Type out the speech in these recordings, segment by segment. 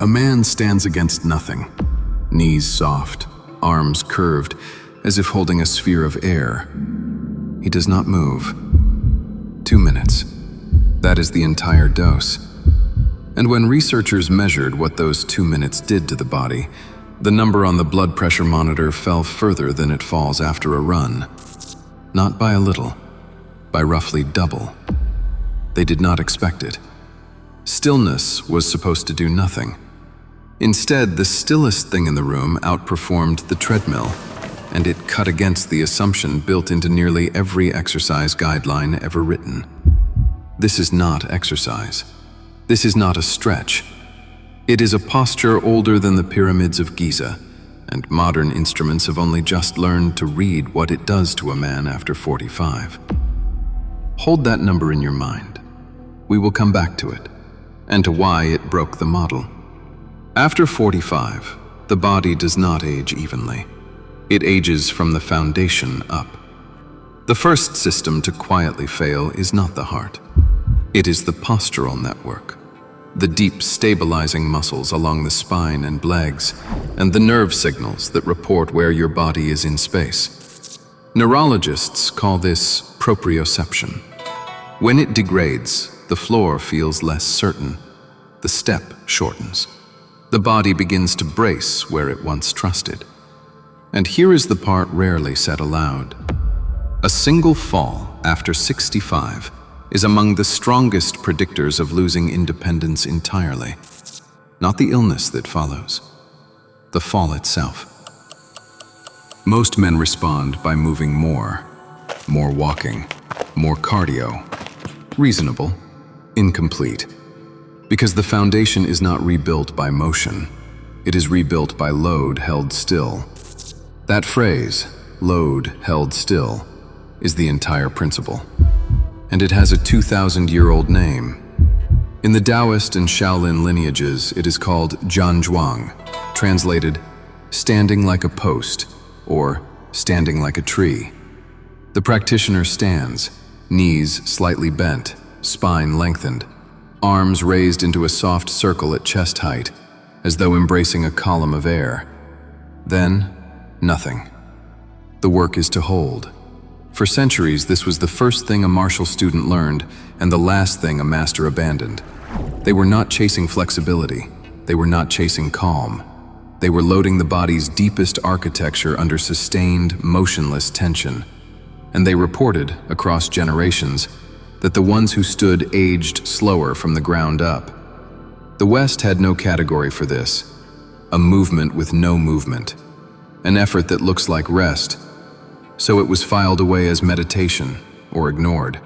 A man stands against nothing, knees soft, arms curved, as if holding a sphere of air. He does not move. 2 minutes. That is the entire dose. And when researchers measured what those 2 minutes did to the body, the number on the blood pressure monitor fell further than it falls after a run. Not by a little, by roughly double. They did not expect it. Stillness was supposed to do nothing. Instead, the stillest thing in the room outperformed the treadmill, and it cut against the assumption built into nearly every exercise guideline ever written. This is not exercise. This is not a stretch. It is a posture older than the pyramids of Giza, and modern instruments have only just learned to read what it does to a man after 45. Hold that number in your mind. We will come back to it, and to why it broke the model. After 45, the body does not age evenly. It ages from the foundation up. The first system to quietly fail is not the heart. It is the postural network, the deep stabilizing muscles along the spine and legs, and the nerve signals that report where your body is in space. Neurologists call this proprioception. When it degrades, the floor feels less certain. The step shortens. The body begins to brace where it once trusted. And here is the part rarely said aloud. A single fall after 65 is among the strongest predictors of losing independence entirely. Not the illness that follows, the fall itself. Most men respond by moving more walking, more cardio. Reasonable, incomplete. Because the foundation is not rebuilt by motion, it is rebuilt by load held still. That phrase, load held still, is the entire principle. And it has a 2,000-year-old name. In the Taoist and Shaolin lineages, it is called Zhan Zhuang, translated standing like a post or standing like a tree. The practitioner stands, knees slightly bent, spine lengthened, arms raised into a soft circle at chest height, as though embracing a column of air. Then, nothing. The work is to hold. For centuries, this was the first thing a martial student learned and the last thing a master abandoned. They were not chasing flexibility. They were not chasing calm. They were loading the body's deepest architecture under sustained, motionless tension. And they reported, across generations, that the ones who stood aged slower from the ground up. The West had no category for this. A movement with no movement. An effort that looks like rest. So it was filed away as meditation, or ignored.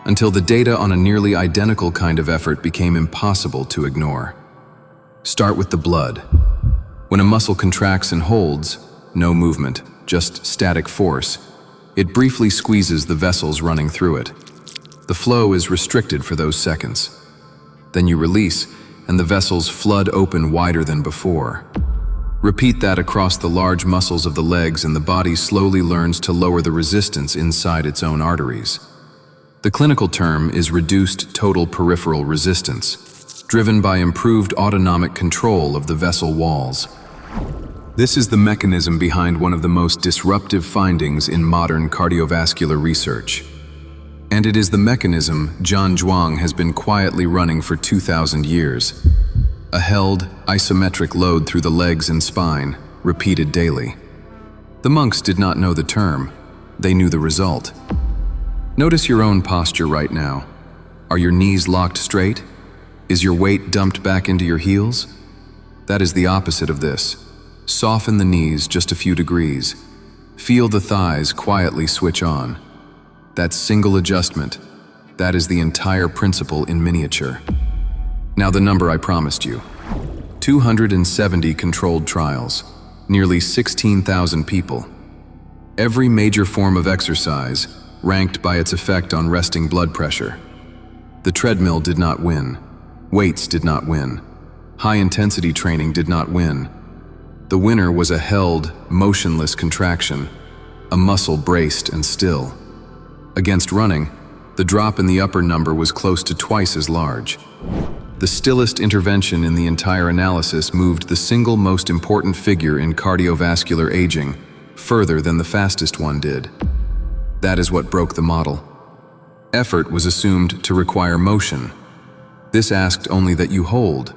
Until the data on a nearly identical kind of effort became impossible to ignore. Start with the blood. When a muscle contracts and holds, no movement, just static force, it briefly squeezes the vessels running through it. The flow is restricted for those seconds. Then you release, and the vessels flood open wider than before. Repeat that across the large muscles of the legs, and the body slowly learns to lower the resistance inside its own arteries. The clinical term is reduced total peripheral resistance, driven by improved autonomic control of the vessel walls. This is the mechanism behind one of the most disruptive findings in modern cardiovascular research. And it is the mechanism Zhan Zhuang has been quietly running for 2,000 years. A held, isometric load through the legs and spine, repeated daily. The monks did not know the term. They knew the result. Notice your own posture right now. Are your knees locked straight? Is your weight dumped back into your heels? That is the opposite of this. Soften the knees just a few degrees. Feel the thighs quietly switch on. That single adjustment, that is the entire principle in miniature. Now the number I promised you. 270 controlled trials, nearly 16,000 people. Every major form of exercise ranked by its effect on resting blood pressure. The treadmill did not win. Weights did not win. High-intensity training did not win. The winner was a held, motionless contraction, a muscle braced and still. Against running, the drop in the upper number was close to twice as large. The stillest intervention in the entire analysis moved the single most important figure in cardiovascular aging further than the fastest one did. That is what broke the model. Effort was assumed to require motion. This asked only that you hold,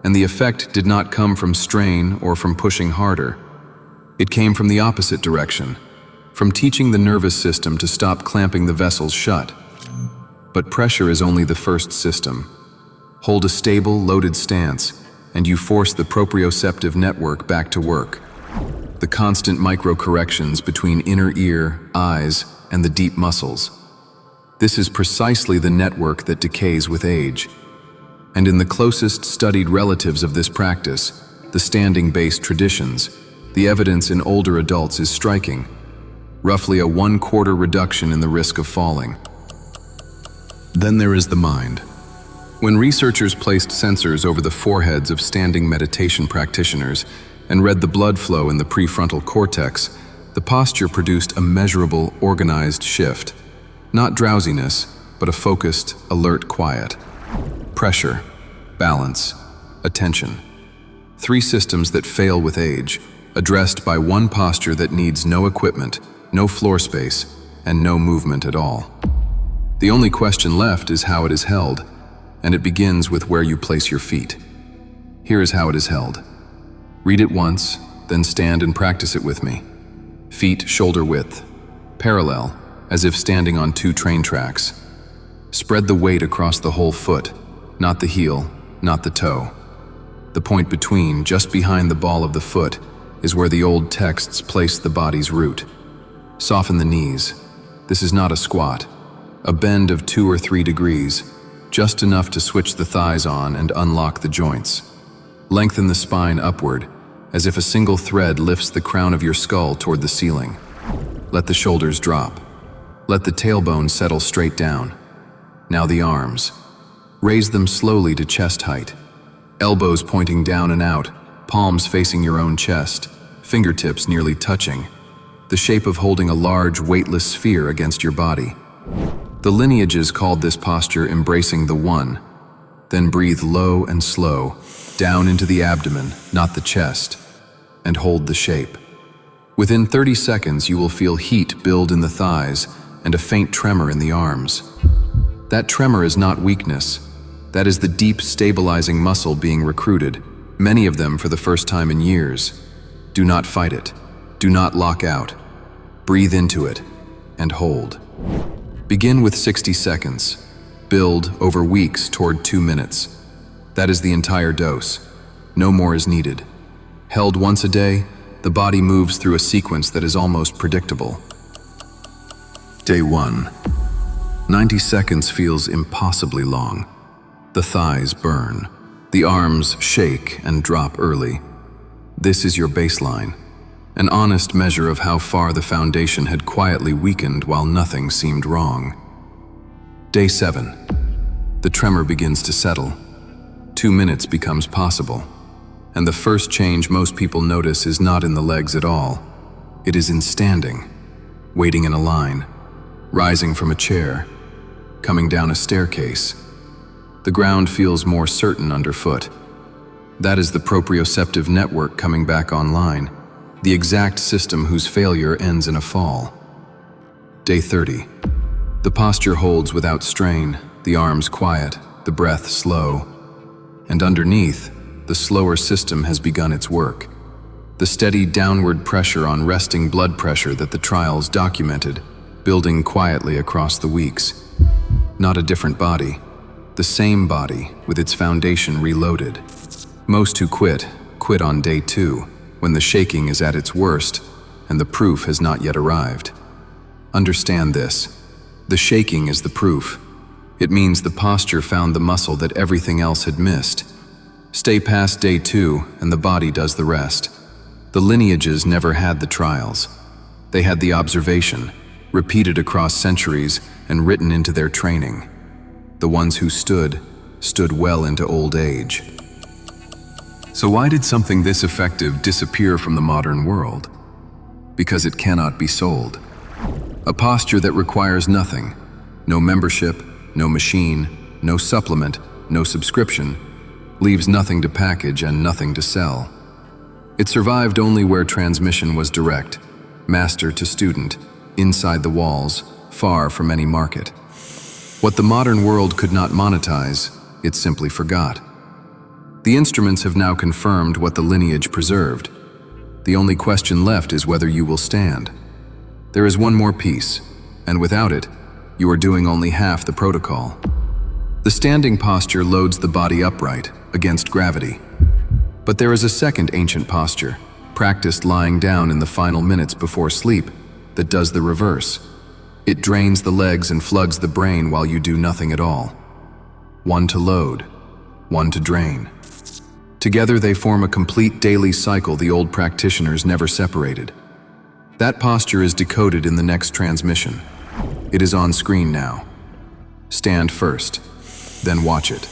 and the effect did not come from strain or from pushing harder. It came from the opposite direction, from teaching the nervous system to stop clamping the vessels shut. But pressure is only the first system. Hold a stable, loaded stance, and you force the proprioceptive network back to work. The constant micro-corrections between inner ear, eyes, and the deep muscles. This is precisely the network that decays with age. And in the closest studied relatives of this practice, the standing-based traditions, the evidence in older adults is striking. Roughly a 1/4 reduction in the risk of falling. Then there is the mind. When researchers placed sensors over the foreheads of standing meditation practitioners and read the blood flow in the prefrontal cortex, the posture produced a measurable, organized shift. Not drowsiness, but a focused, alert quiet. Pressure, balance, attention. 3 systems that fail with age, addressed by one posture that needs no equipment, no floor space, and no movement at all. The only question left is how it is held, and it begins with where you place your feet. Here is how it is held. Read it once, then stand and practice it with me. Feet shoulder width, parallel, as if standing on 2 train tracks. Spread the weight across the whole foot, not the heel, not the toe. The point between, just behind the ball of the foot, is where the old texts place the body's root. Soften the knees. This is not a squat, a bend of 2 or 3 degrees, just enough to switch the thighs on and unlock the joints. Lengthen the spine upward, as if a single thread lifts the crown of your skull toward the ceiling. Let the shoulders drop. Let the tailbone settle straight down. Now the arms. Raise them slowly to chest height. Elbows pointing down and out, palms facing your own chest, fingertips nearly touching. The shape of holding a large, weightless sphere against your body. The lineages called this posture embracing the one. Then breathe low and slow, down into the abdomen, not the chest, and hold the shape. Within 30 seconds, you will feel heat build in the thighs and a faint tremor in the arms. That tremor is not weakness. That is the deep, stabilizing muscle being recruited, many of them for the first time in years. Do not fight it. Do not lock out. Breathe into it and hold. Begin with 60 seconds. Build over weeks toward 2 minutes. That is the entire dose. No more is needed. Held once a day, the body moves through a sequence that is almost predictable. Day 1. 90 seconds feels impossibly long. The thighs burn. The arms shake and drop early. This is your baseline, an honest measure of how far the foundation had quietly weakened while nothing seemed wrong. Day 7. The tremor begins to settle. 2 minutes becomes possible. And the first change most people notice is not in the legs at all. It is in standing, waiting in a line, rising from a chair, coming down a staircase. The ground feels more certain underfoot. That is the proprioceptive network coming back online, the exact system whose failure ends in a fall. Day 30. The posture holds without strain, the arms quiet, the breath slow. And underneath, the slower system has begun its work. The steady downward pressure on resting blood pressure that the trials documented, building quietly across the weeks. Not a different body, the same body with its foundation reloaded. Most who quit on day 2, when the shaking is at its worst and the proof has not yet arrived. Understand this. The shaking is the proof. It means the posture found the muscle that everything else had missed. Stay past day 2 and the body does the rest. The lineages never had the trials. They had the observation, repeated across centuries and written into their training. The ones who stood well into old age. So why did something this effective disappear from the modern world? Because it cannot be sold. A posture that requires nothing. No membership, no machine, no supplement, no subscription, leaves nothing to package and nothing to sell. It survived only where transmission was direct, master to student, inside the walls, far from any market. What the modern world could not monetize, it simply forgot. The instruments have now confirmed what the lineage preserved. The only question left is whether you will stand. There is one more piece, and without it, you are doing only half the protocol. The standing posture loads the body upright, against gravity. But there is a second ancient posture, practiced lying down in the final minutes before sleep, that does the reverse. It drains the legs and floods the brain while you do nothing at all. One to load, one to drain. Together they form a complete daily cycle the old practitioners never separated. That posture is decoded in the next transmission. It is on screen now. Stand first, then watch it.